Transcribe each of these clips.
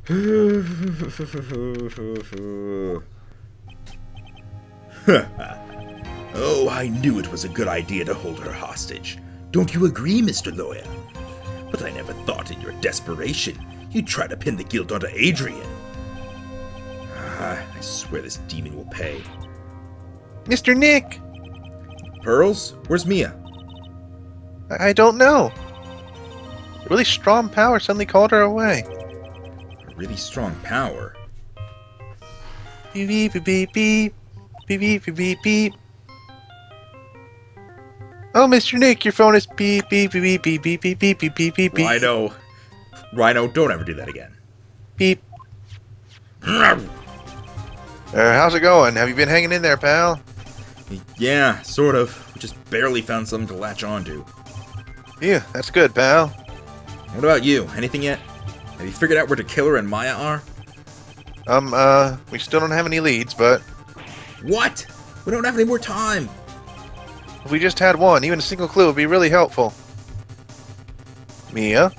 Oh, I knew it was a good idea to hold her hostage. Don't you agree, Mr. Lawyer? But I never thought in your desperation you'd try to pin the guilt onto Adrian. I swear this demon will pay. Mr. Nick! Pearls? Where's Mia? I don't know. A really strong power suddenly called her away. A really strong power? Beep beep beep beep beep. Beep beep beep beep beep. Oh, Mr. Nick, your phone is beep beep beep beep beep beep beep beep beep beep beep. Rhino, don't ever do that again. Beep. How's it going? Have you been hanging in there, pal? Yeah, sort of. We just barely found something to latch onto. Yeah, that's good, pal. What about you? Anything yet? Have you figured out where the killer and Maya are? We still don't have any leads, but... What? We don't have any more time! If we just had one, even a single clue would be really helpful. Mia?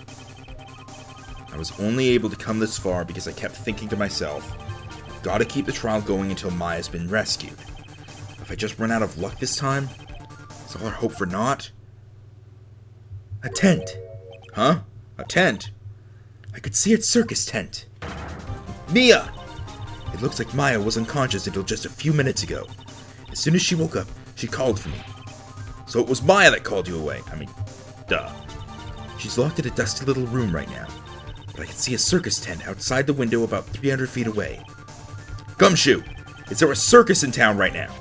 I was only able to come this far because I kept thinking to myself, I've got to keep the trial going until Maya's been rescued. If I just run out of luck this time, is all our hope for naught? A tent. Huh? A tent? I could see its circus tent. Mia! It looks like Maya was unconscious until just a few minutes ago. As soon as she woke up, she called for me. So it was Maya that called you away. I mean, duh. She's locked in a dusty little room right now, but I can see a circus tent outside the window about 300 feet away. Gumshoe! Is there a circus in town right now?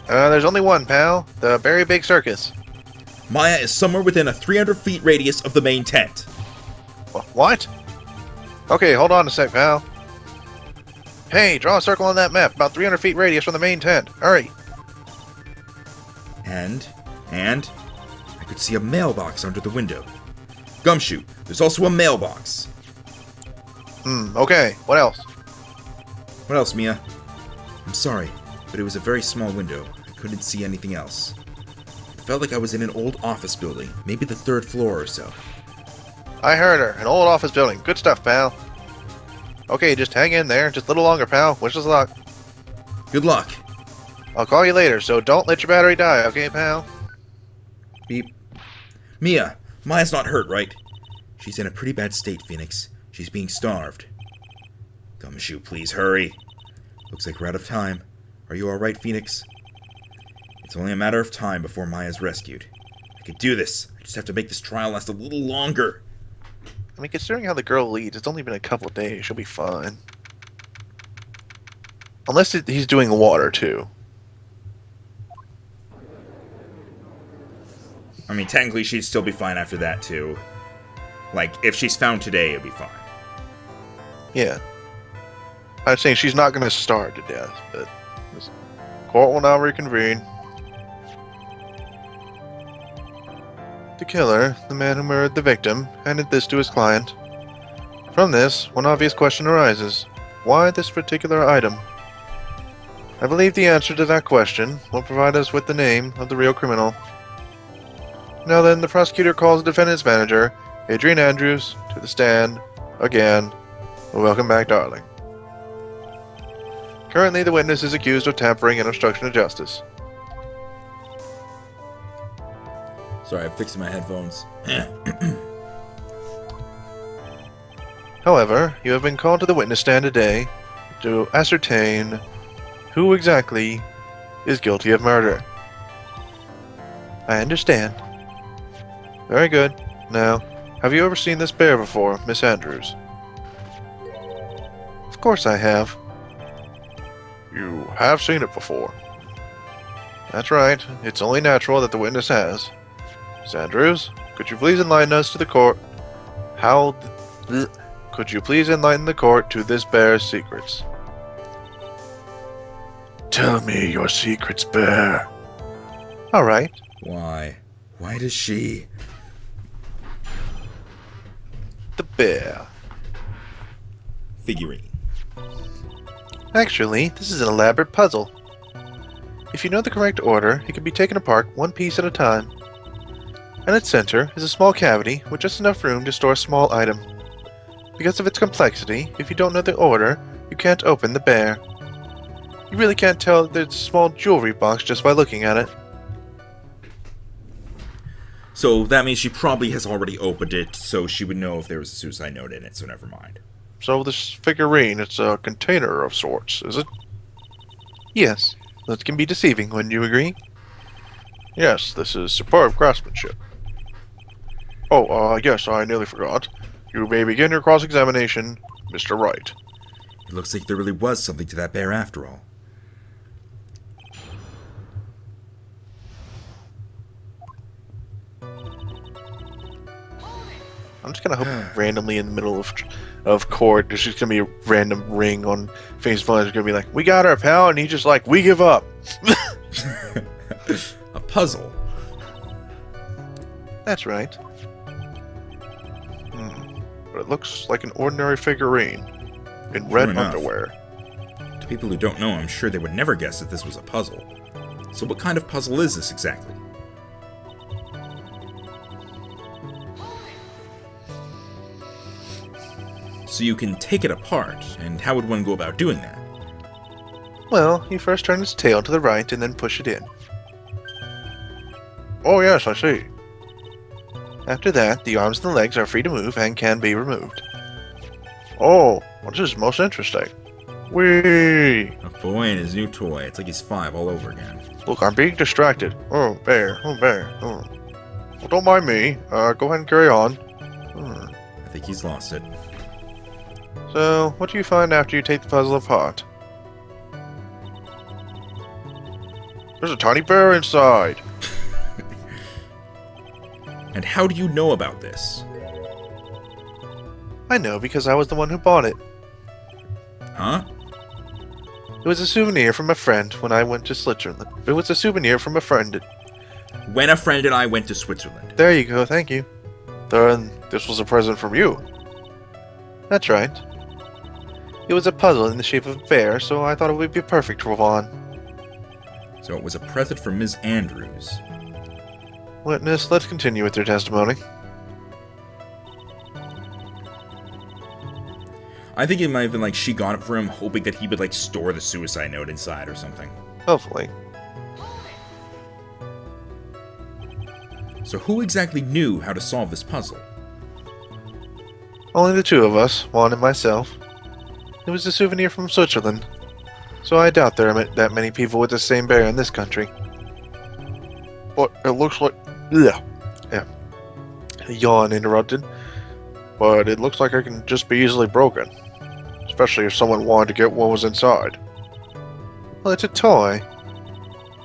There's only one, pal. The Berry Big Circus. Maya is somewhere within a 300 feet radius of the main tent. What? Okay, hold on a sec, pal. Hey, draw a circle on that map, about 300 feet radius from the main tent. Hurry. And I could see a mailbox under the window. Gumshoe, there's also a mailbox. Okay. What else? What else, Mia? I'm sorry, but it was a very small window. I couldn't see anything else. It felt like I was in an old office building, maybe the 3rd floor or so. I heard her. An old office building. Good stuff, pal. Okay, just hang in there. Just a little longer, pal. Wish us luck. Good luck. I'll call you later, so don't let your battery die, okay, pal? Beep. Mia, Maya's not hurt, right? She's in a pretty bad state, Phoenix. She's being starved. Gumshoe, please hurry. Looks like we're out of time. Are you alright, Phoenix? It's only a matter of time before Maya's rescued. I can do this. I just have to make this trial last a little longer. I mean, considering how the girl leads, it's only been a couple of days. She'll be fine. Unless he's doing water, too. I mean, technically she'd still be fine after that, too. Like, if she's found today, it'd be fine. Yeah. I'm saying she's not going to starve to death, but... Court will now reconvene. The killer, the man who murdered the victim, handed this to his client. From this, one obvious question arises. Why this particular item? I believe the answer to that question will provide us with the name of the real criminal. Now then, the prosecutor calls the defendant's manager, Adrian Andrews, to the stand. Again. Welcome back, darling. Currently, the witness is accused of tampering and obstruction of justice. Sorry, I'm fixing my headphones. However, you have been called to the witness stand today to ascertain who exactly is guilty of murder. I understand. Very good. Now, have you ever seen this bear before, Miss Andrews? Of course I have. You have seen it before. That's right. It's only natural that the witness has. Miss Andrews, could you please enlighten us to the court? Could you please enlighten the court to this bear's secrets? Tell me your secrets, bear. All right. Why? Why does she? The bear. Figurine. Actually, this is an elaborate puzzle. If you know the correct order, it can be taken apart one piece at a time. And its center is a small cavity with just enough room to store a small item. Because of its complexity, if you don't know the order, you can't open the bear. You really can't tell that it's a small jewelry box just by looking at it. So that means she probably has already opened it, so she would know if there was a suicide note in it, so never mind. So this figurine, it's a container of sorts, is it? Yes, that can be deceiving, wouldn't you agree? Yes, this is superb craftsmanship. Oh, yes, I nearly forgot. You may begin your cross-examination, Mr. Wright. It looks like there really was something to that bear after all. I'm just gonna hope randomly in the middle of court, there's just gonna be a random ring on Facebook. It's gonna be like, "We got our pal," and he's just like, "We give up." A puzzle. That's right. But it looks like an ordinary figurine in red enough. underwear. To people who don't know, I'm sure they would never guess that this was a puzzle. So what kind of puzzle is this exactly? So you can take it apart, and how would one go about doing that? Well, you first turn its tail to the right and then push it in. Oh yes, I see. After that, the arms and the legs are free to move and can be removed. Oh, well, this is most interesting. Whee! A boy and his new toy. It's like he's 5 all over again. Look, I'm being distracted. Oh, bear. Oh, bear. Oh. Well, don't mind me. Go ahead and carry on. I think he's lost it. So, what do you find after you take the puzzle apart? There's a tiny bear inside. And how do you know about this? I know because I was the one who bought it. Huh? It was a souvenir from a friend when I went to Switzerland. It was a souvenir from a friend. When a friend and I went to Switzerland. There you go, thank you. Then this was a present from you. That's right. It was a puzzle in the shape of a bear, so I thought it would be perfect for Vaughn. So it was a present from Ms. Andrews. Witness, let's continue with your testimony. I think it might have been like she got it for him, hoping that he would like store the suicide note inside or something. Hopefully. So who exactly knew how to solve this puzzle? Only the two of us, Juan and myself. It was a souvenir from Switzerland, so I doubt there are that many people with the same bear in this country. But it looks like... Yeah. Yawn interrupted. But it looks like it can just be easily broken. Especially if someone wanted to get what was inside. Well, it's a toy.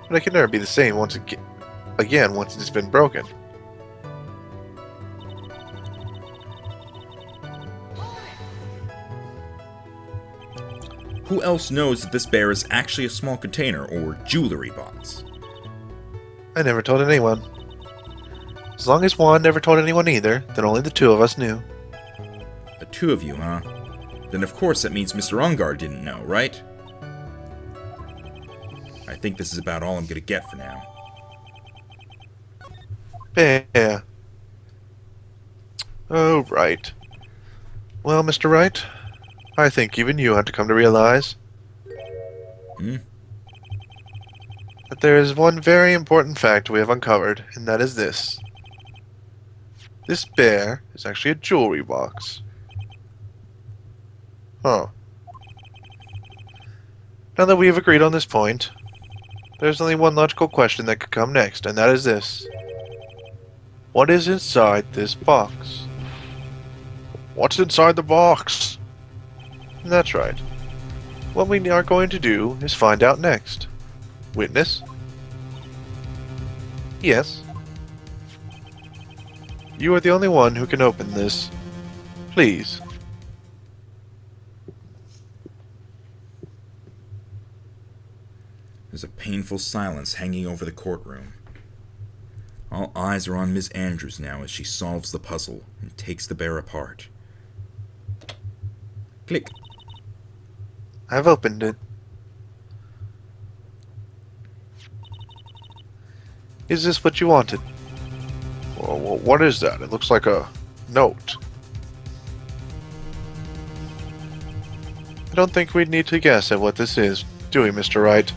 But it can never be the same once it's been broken. Who else knows that this bear is actually a small container or jewelry box? I never told anyone. As long as Juan never told anyone either, then only the two of us knew. The two of you, huh? Then of course that means Mr. Ungar didn't know, right? I think this is about all I'm gonna get for now. Yeah. Oh, right. Well, Mr. Wright, I think even you had to come to realize that there is one very important fact we have uncovered, and that is this. This bear is actually a jewelry box. Huh. Now that we have agreed on this point, there's only one logical question that could come next, and that is this. What is inside this box? What's inside the box? That's right. What we are going to do is find out next. Witness? Yes. You are the only one who can open this. Please. There's a painful silence hanging over the courtroom. All eyes are on Ms. Andrews now as she solves the puzzle and takes the bear apart. Click. I've opened it. Is this what you wanted? Well, what is that? It looks like a note. I don't think we'd need to guess at what this is, do we, Mr. Wright?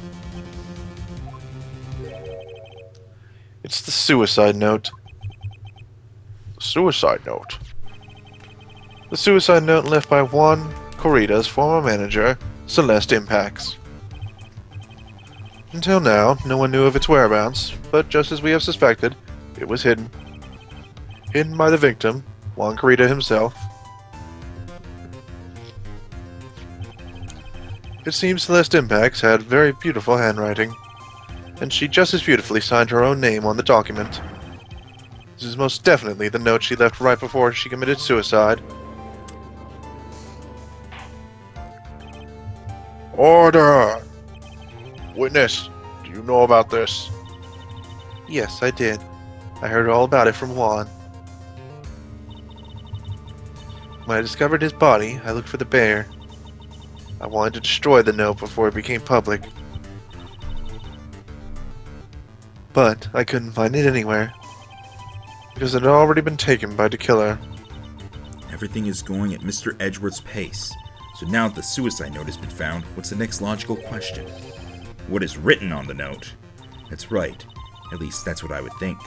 It's the suicide note. Suicide note? The suicide note left by Juan Corrida's former manager, Celeste Impacts. Until now, no one knew of its whereabouts, but just as we have suspected, it was hidden. Hidden by the victim, Juan Corrida himself. It seems Celeste Impacts had very beautiful handwriting, and she just as beautifully signed her own name on the document. This is most definitely the note she left right before she committed suicide. Order! Witness, do you know about this? Yes, I did. I heard all about it from Juan. When I discovered his body, I looked for the bear. I wanted to destroy the note before it became public. But I couldn't find it anywhere, because it had already been taken by the killer. Everything is going at Mr. Edgeworth's pace. So now that the suicide note has been found, what's the next logical question? What is written on the note? That's right. At least that's what I would think.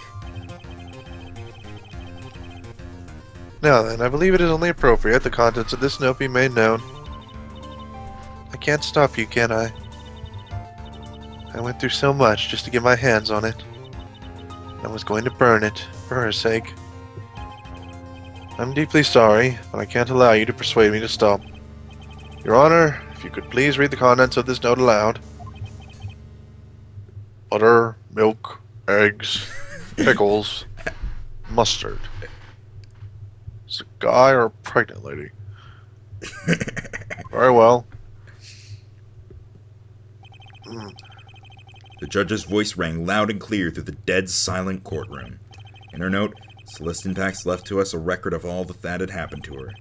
Now then, I believe it is only appropriate the contents of this note be made known. I can't stop you, can I? I went through so much just to get my hands on it. I was going to burn it, for her sake. I'm deeply sorry, but I can't allow you to persuade me to stop. Your Honor, if you could please read the contents of this note aloud. Butter, milk, eggs, pickles, mustard. Is it a guy or a pregnant lady? Very well. The judge's voice rang loud and clear through the dead silent courtroom. In her note, Celeste Impacts left to us a record of all that had happened to her.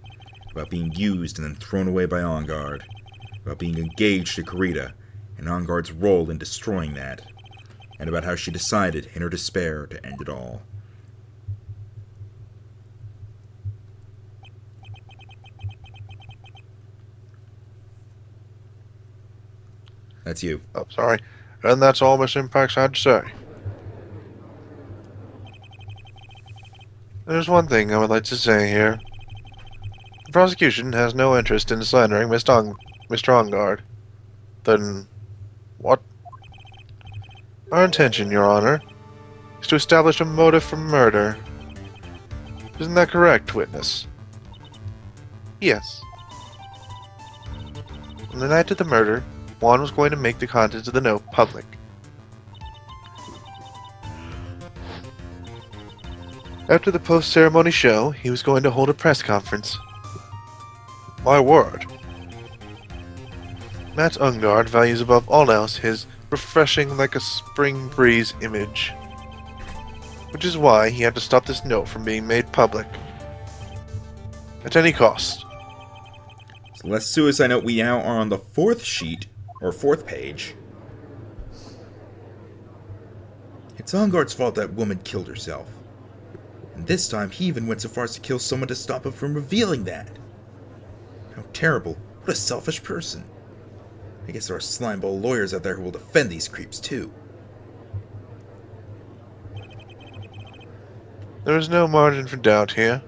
About being used and then thrown away by Enguarde. About being engaged to Corrida, and Enguarde's role in destroying that. And about how she decided, in her despair, to end it all. That's you. Oh, sorry. And that's all Miss Impacts had to say. There's one thing I would like to say here. The prosecution has no interest in slandering Mr. Enguarde. Then, what? Our intention, Your Honor, is to establish a motive for murder. Isn't that correct, witness? Yes. On the night of the murder, Juan was going to make the contents of the note public. After the post-ceremony show, he was going to hold a press conference. My word. Matt Enguarde values above all else his refreshing like a spring breeze image. Which is why he had to stop this note from being made public. At any cost. So last suicide note, we now are on the fourth sheet, or fourth page. It's Enguarde's fault that woman killed herself. And this time he even went so far as to kill someone to stop him from revealing that. How terrible. What a selfish person. I guess there are slimeball lawyers out there who will defend these creeps too. There is no margin for doubt here.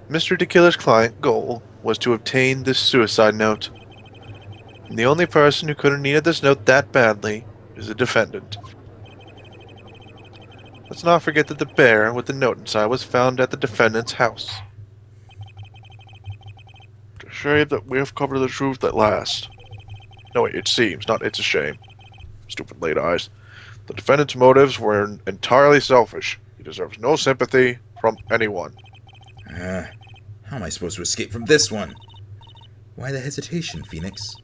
Mr. DeKiller's client goal was to obtain this suicide note. And the only person who could have needed this note that badly is the defendant. Let's not forget that the bear with the note inside was found at the defendant's house. It's a shame that we have come to the truth at last. No, it seems, not it's a shame. Stupid late eyes. The defendant's motives were entirely selfish. He deserves no sympathy from anyone. How am I supposed to escape from this one? Why the hesitation, Phoenix?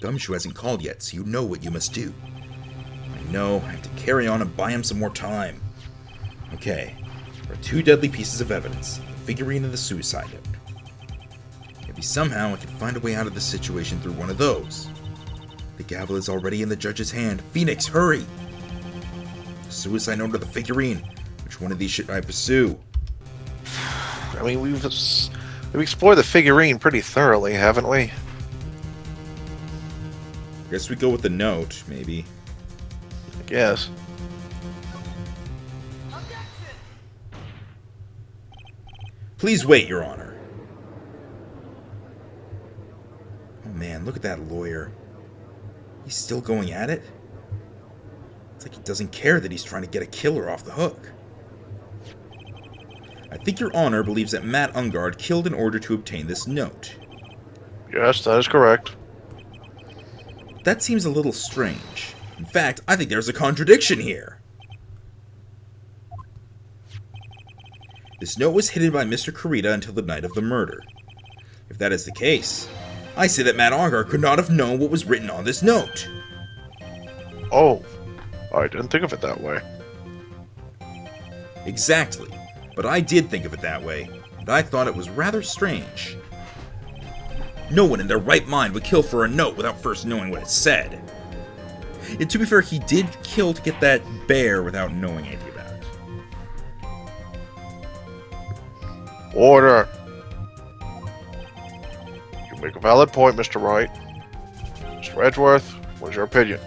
Gumshoe hasn't called yet, so you know what you must do. I know, I have to carry on and buy him some more time. Okay, there are two deadly pieces of evidence, the figurine and the suicide note. Maybe somehow I can find a way out of this situation through one of those. The gavel is already in the judge's hand. Phoenix, hurry! The suicide note or the figurine? Which one of these should I pursue? I mean, We've explored the figurine pretty thoroughly, haven't we? Guess we go with the note, maybe. I guess. Please wait, Your Honor. Oh man, look at that lawyer. He's still going at it? It's like he doesn't care that he's trying to get a killer off the hook. I think Your Honor believes that Matt Ungard killed in order to obtain this note. Yes, that is correct. That seems a little strange. In fact, I think there's a contradiction here. This note was hidden by Mr. Kurita until the night of the murder. If that is the case, I say that Matt Ungard could not have known what was written on this note. Oh, I didn't think of it that way. Exactly. But I did think of it that way, and I thought it was rather strange. No one in their right mind would kill for a note without first knowing what it said. And to be fair, he did kill to get that bear without knowing anything about it. Order! You make a valid point, Mr. Wright. Mr. Edgeworth, what's your opinion?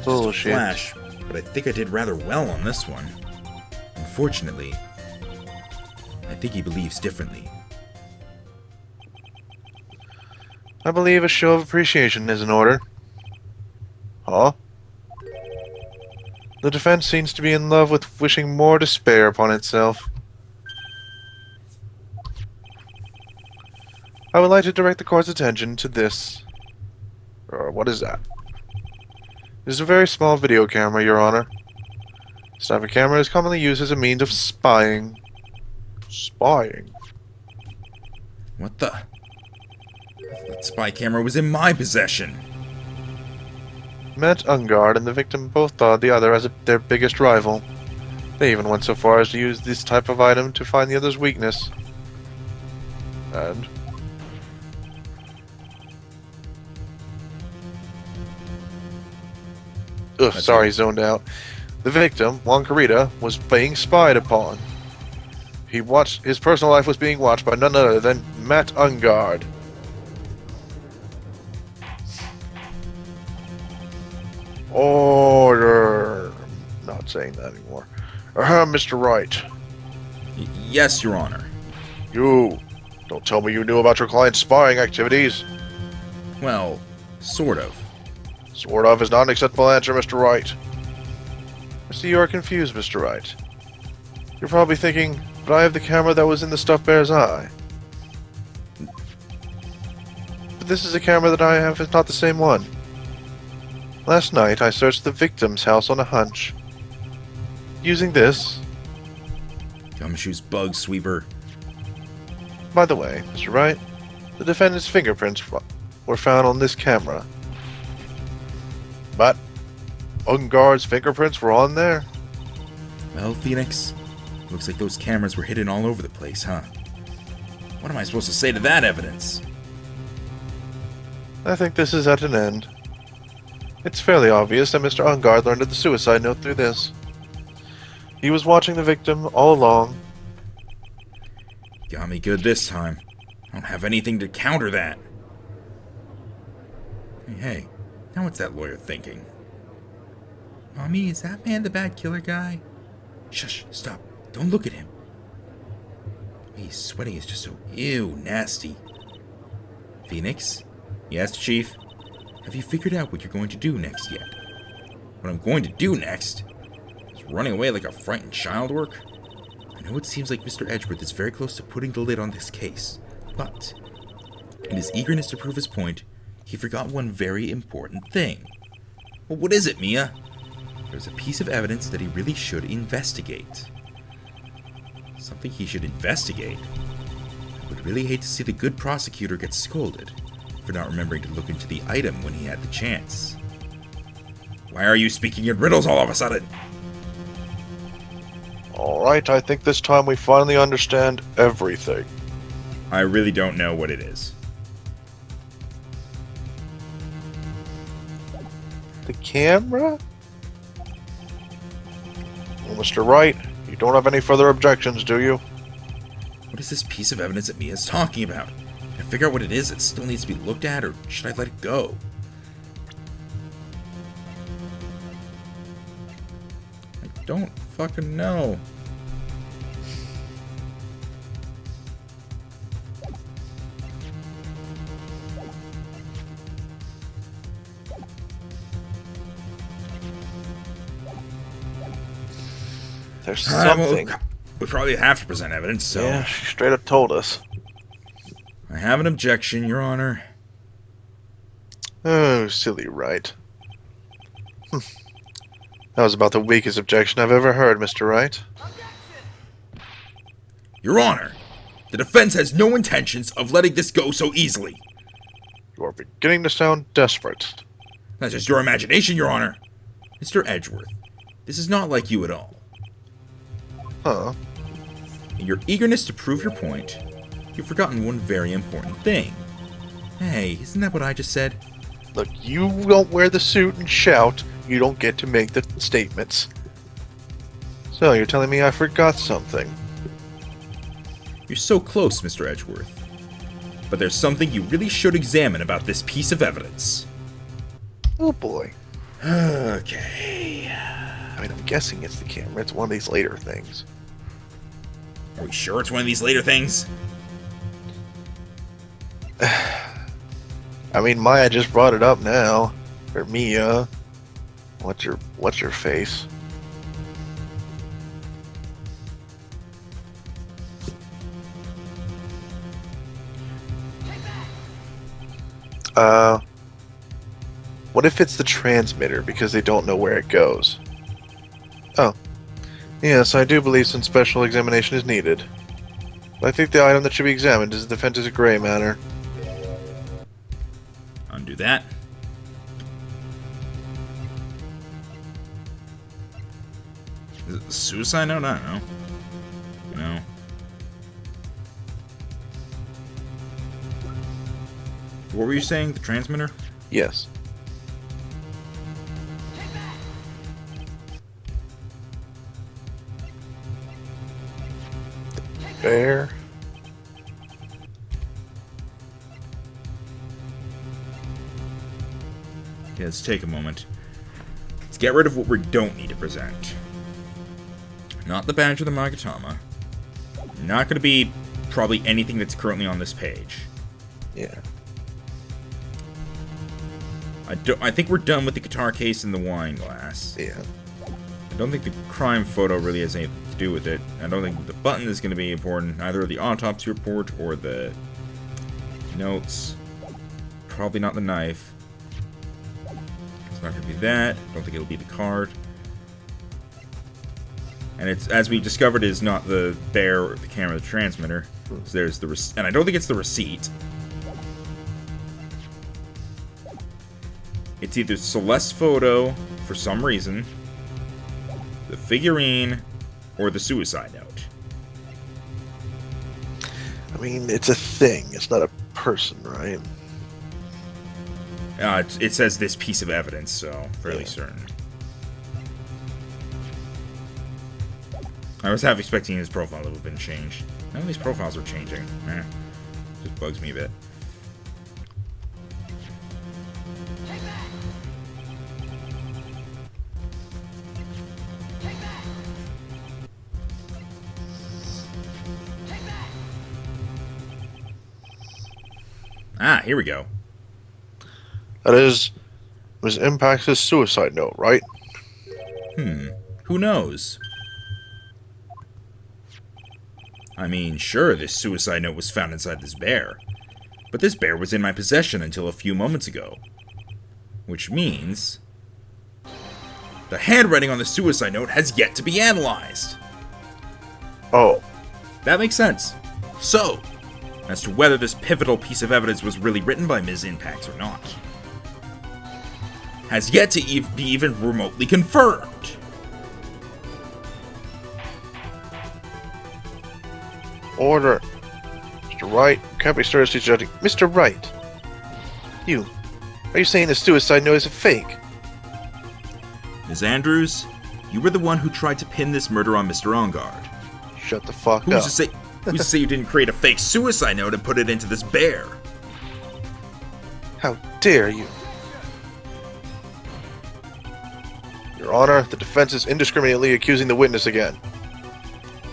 Bullshit. Flash, but I think I did rather well on this one. Unfortunately, I think he believes differently. I believe a show of appreciation is in order. Huh? The defense seems to be in love with wishing more despair upon itself. I would like to direct the court's attention to this. What is that? It is a very small video camera, Your Honor. This type of camera is commonly used as a means of spying. Spying? What the? That spy camera was in my possession. Matt Ungard and the victim both thought the other as their biggest rival. They even went so far as to use this type of item to find the other's weakness. And... Ugh, sorry, zoned out. The victim, Juan Kurita, was being spied upon. His personal life was being watched by none other than Matt Ungard. Order. Not saying that anymore. Mr. Wright. Yes, Your Honor. You. Don't tell me you knew about your client's spying activities. Well, sort of. Sort of is not an acceptable answer, Mr. Wright. I see you are confused, Mr. Wright. You're probably thinking, but I have the camera that was in the stuffed bear's eye. But this is a camera that I have, is not the same one. Last night, I searched the victim's house on a hunch. Using this... Gumshoe's bug sweeper. By the way, Mr. Wright, the defendant's fingerprints were found on this camera. But Ungard's fingerprints were on there? Well, Phoenix, looks like those cameras were hidden all over the place, huh? What am I supposed to say to that evidence? I think this is at an end. It's fairly obvious that Mr. Ungard learned of the suicide note through this. He was watching the victim all along. Got me good this time. I don't have anything to counter that. Hey, now what's that lawyer thinking? Mommy, is that man the bad killer guy? Shush, stop. Don't look at him. He's sweating is just so nasty. Phoenix? Yes, Chief? Have you figured out what you're going to do next yet? What I'm going to do next is running away like a frightened child work? I know it seems like Mr. Edgeworth is very close to putting the lid on this case, but in his eagerness to prove his point, he forgot one very important thing. Well, what is it, Mia? There's a piece of evidence that he really should investigate. Something he should investigate? I would really hate to see the good prosecutor get scolded for not remembering to look into the item when he had the chance. Why are you speaking in riddles all of a sudden? Alright, I think this time we finally understand everything. I really don't know what it is. The camera? Well, Mr. Wright, You don't have any further objections, do you? What is this piece of evidence that Mia's talking about? Can I figure out what it is that still needs to be looked at, or should I let it go? I don't fucking know. There's something. We probably have to present evidence, so... Yeah, she straight up told us. I have an objection, Your Honor. Oh, silly Wright. That was about the weakest objection I've ever heard, Mr. Wright. Your Honor, the defense has no intentions of letting this go so easily. You are beginning to sound desperate. That's just your imagination, Your Honor. Mr. Edgeworth, this is not like you at all. Huh. In your eagerness to prove your point, you've forgotten one very important thing. Hey, isn't that what I just said? Look, you don't wear the suit and shout, you don't get to make the statements. So, you're telling me I forgot something? You're so close, Mr. Edgeworth. But there's something you really should examine about this piece of evidence. Oh boy. Okay. I mean, I'm guessing it's the camera. It's one of these later things. Are we sure it's one of these later things? I mean, Maya just brought it up now. Or Mia. What's your face? What if it's the transmitter because they don't know where it goes? Oh. Yes, I do believe some special examination is needed. But I think the item that should be examined is the defense's gray matter. Undo that. Is it the suicide note? I don't know. No. What were you saying? The transmitter? Yes. Bear. Okay, let's take a moment. Let's get rid of what we don't need to present. Not the badge or the Magatama. Not going to be probably anything that's currently on this page. Yeah. I think we're done with the guitar case and the wine glass. Yeah. I don't think the crime photo really has anything to do with it. I don't think the button is going to be important. Either the autopsy report or the notes. Probably not the knife. It's not going to be that. I don't think it'll be the card. And it's, as we discovered, is not the bear or the camera, the transmitter. So there's the and I don't think it's the receipt. It's either Celeste's photo, for some reason, the figurine, or the suicide note. I mean, it's a thing. It's not a person, right? It says this piece of evidence, so fairly certain. I was half expecting his profile to have been changed. None of these profiles are changing. Just bugs me a bit. Ah, here we go. That is, was Impact's suicide note, right? Who knows? I mean, sure, this suicide note was found inside this bear. But this bear was in my possession until a few moments ago. Which means... the handwriting on the suicide note has yet to be analyzed. Oh. That makes sense. So, as to whether this pivotal piece of evidence was really written by Ms. Impact or not, has yet to be even remotely confirmed. Order. Mr. Wright, you can't be seriously judging. Mr. Wright! You. Are you saying the suicide note is a fake? Ms. Andrews, you were the one who tried to pin this murder on Mr. Engard. Shut the fuck Who's up. to say you didn't create a fake suicide note and put it into this bear? How dare you? Your Honor, the defense is indiscriminately accusing the witness again.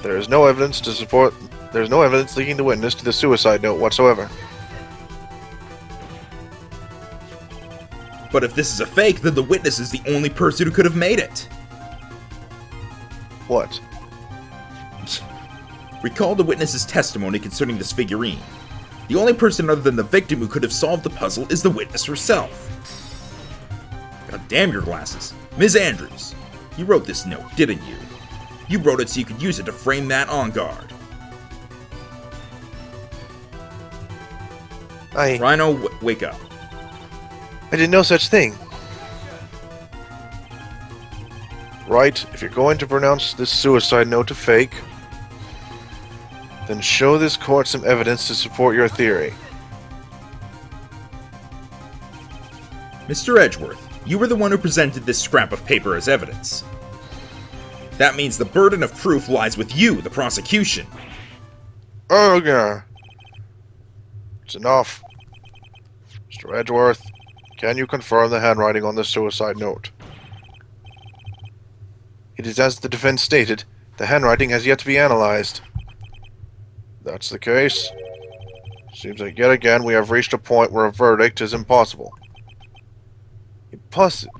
There is no evidence linking the witness to the suicide note whatsoever. But if this is a fake, then the witness is the only person who could have made it. What? Recall the witness's testimony concerning this figurine. The only person other than the victim who could have solved the puzzle is the witness herself. God damn your glasses. Ms. Andrews, you wrote this note, didn't you? You wrote it so you could use it to frame that Engard. Rhino, wake up. I did no such thing. Wright, if you're going to pronounce this suicide note a fake, then show this court some evidence to support your theory. Mr. Edgeworth, you were the one who presented this scrap of paper as evidence. That means the burden of proof lies with you, the prosecution. Oh, yeah. It's enough. Mr. Edgeworth, can you confirm the handwriting on the suicide note? It is as the defense stated, the handwriting has yet to be analyzed. If that's the case, seems like yet again we have reached a point where a verdict is impossible. Impossible?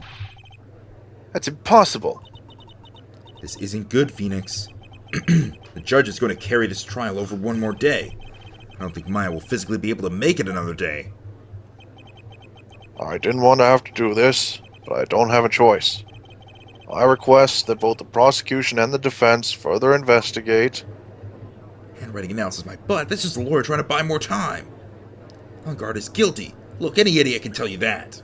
That's impossible. This isn't good, Phoenix. The judge is going to carry this trial over one more day. I don't think Maya will physically be able to make it another day. I didn't want to have to do this, but I don't have a choice. I request that both the prosecution and the defense further investigate. Handwriting analysis my butt. That's just the lawyer trying to buy more time. Engard is guilty. Look, any idiot can tell you that.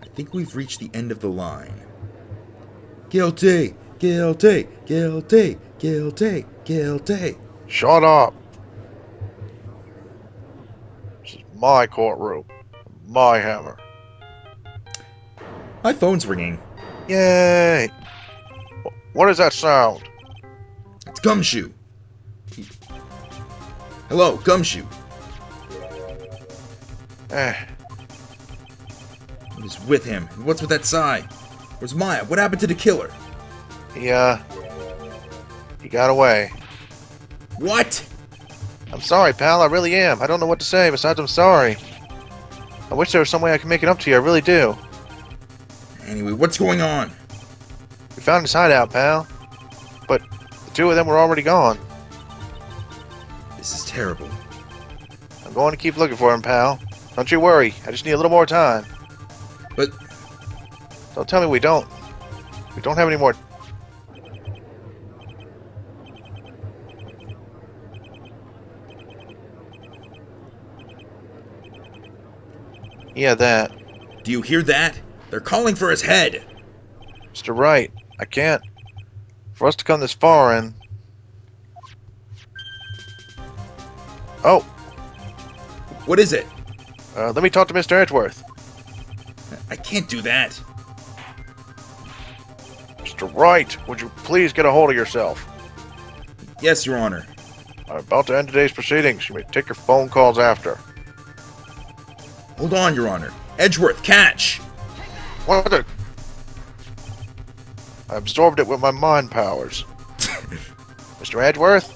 I think we've reached the end of the line. Guilty, guilty, guilty, guilty, guilty. Shut up! This is my courtroom. My hammer. My phone's ringing. Yay! What is that sound? It's Gumshoe. Hello, Gumshoe. What is with him? And what's with that sigh? Where's Maya? What happened to the killer? He got away. What? I'm sorry, pal. I really am. I don't know what to say besides I'm sorry. I wish there was some way I could make it up to you. I really do. Anyway, what's going on? We found his hideout, pal. But the two of them were already gone. This is terrible. I'm going to keep looking for him, pal. Don't you worry. I just need a little more time. But Don't tell me we don't. We don't have any more. Yeah, that. do you hear that? They're calling for his head. Mr. Wright, I can't. For us to come this far and... Oh, What is it? let me talk to Mr. Edgeworth. I can't do that. Mr. Wright, would you please get a hold of yourself? Yes, Your Honor. I'm about to end today's proceedings. You may take your phone calls after. Hold on, Your Honor. Edgeworth, catch! What the... I absorbed it with my mind powers. Mr. Edgeworth?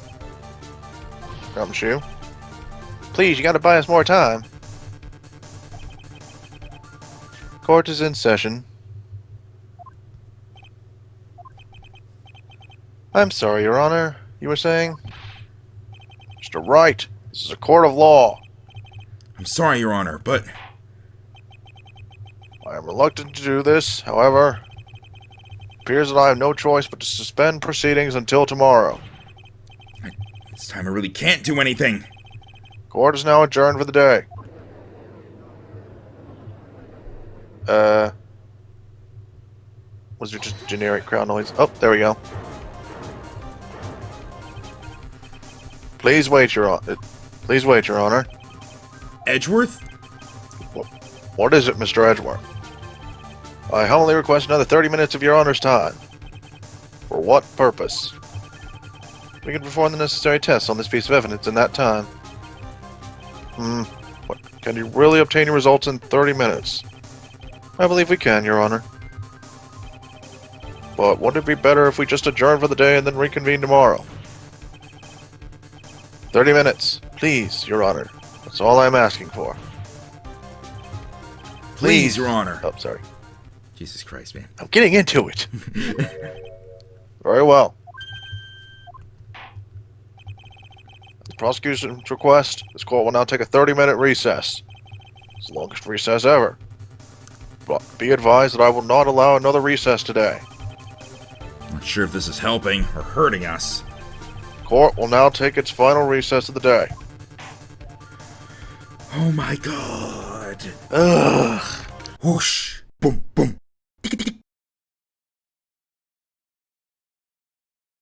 Gumshoe? Please, you gotta buy us more time. Court is in session. I'm sorry, Your Honor. You were saying? Mr. Wright, this is a court of law. I'm sorry, Your Honor, but I am reluctant to do this, however, it appears that I have no choice but to suspend proceedings until tomorrow. this time I really can't do anything. Court is now adjourned for the day. Was there just generic crowd noise? Oh, there we go. Please wait, Your Honor. Please wait, Your Honor. Edgeworth? What is it, Mr. Edgeworth? I humbly request another 30 minutes of your Honor's time. For what purpose? We can perform the necessary tests on this piece of evidence in that time. What, can you really obtain your results in 30 minutes? I believe we can, Your Honor. But wouldn't it be better if we just adjourn for the day and then reconvene tomorrow? 30 minutes, please, Your Honor. That's all I'm asking for. Please, Your Honor. Oh, sorry. Jesus Christ, man. I'm getting into it. Very well. At the prosecution's request, this court will now take a 30-minute recess. It's the longest recess ever. But be advised that I will not allow another recess today. Not sure if this is helping or hurting us. The court will now take its final recess of the day. Oh my god. Ugh. Whoosh. Boom, boom.